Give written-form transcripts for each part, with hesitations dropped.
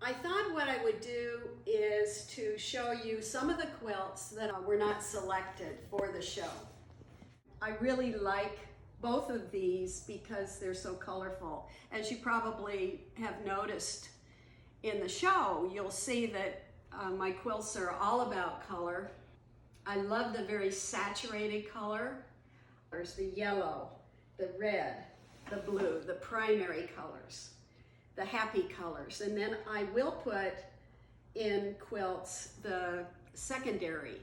I thought what I would do is to show you some of the quilts that were not selected for the show. I really like both of these because they're so colorful. As you probably have noticed in the show, you'll see that my quilts are all about color. I love the very saturated color. There's the yellow, the red, the blue, the primary colors, the happy colors. And then I will put in quilts the secondary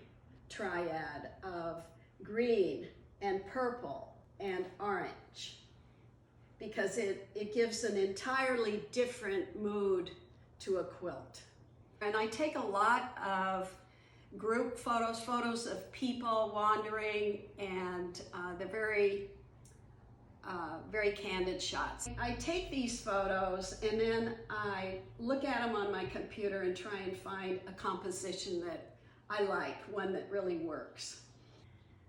triad of green and purple and orange, because it gives an entirely different mood to a quilt. And I take a lot of group photos of people wandering, and the very candid shots. I take these photos and then I look at them on my computer and try and find a composition that I like, one that really works.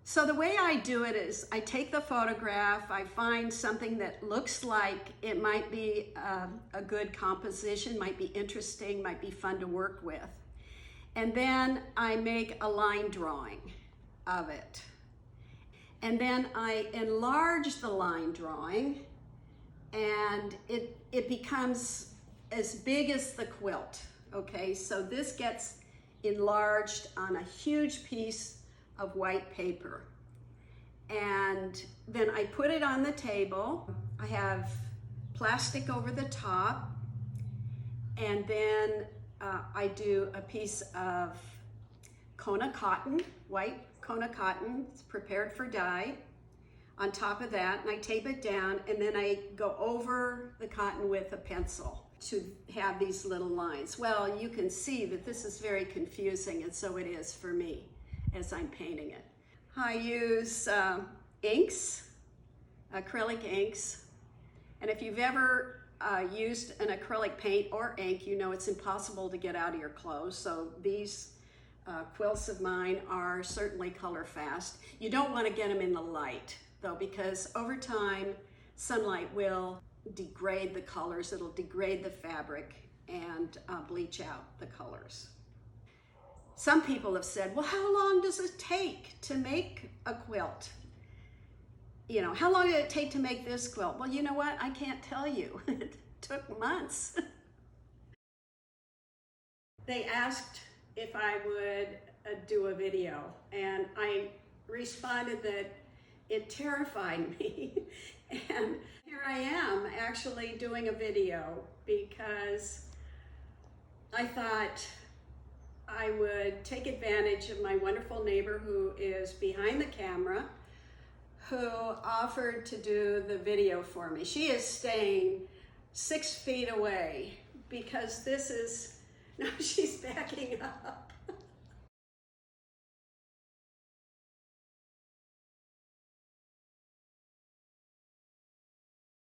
So the way I do it is I take the photograph, I find something that looks like it might be a good composition, might be interesting, might be fun to work with. And then I make a line drawing of it. And then I enlarge the line drawing, and it becomes as big as the quilt, okay? So this gets enlarged on a huge piece of white paper. And then I put it on the table. I have plastic over the top, and then I do a piece of Kona cotton, white Kona cotton, it's prepared for dye, on top of that, and I tape it down, and then I go over the cotton with a pencil to have these little lines. Well, you can see that this is very confusing, and so it is for me as I'm painting it. I use inks, acrylic inks, and if you've ever used an acrylic paint or ink, you know it's impossible to get out of your clothes, so these quilts of mine are certainly color fast. You don't want to get them in the light though, because over time sunlight will degrade the colors, it'll degrade the fabric and bleach out the colors. Some people have said, well, how long does it take to make a quilt? You know, how long did it take to make this quilt? Well, you know what? I can't tell you. It took months. They asked if I would do a video, and I responded that it terrified me. And here I am actually doing a video, because I thought I would take advantage of my wonderful neighbor who is behind the camera, who offered to do the video for me. She is staying 6 feet away, because this is, now she's backing up.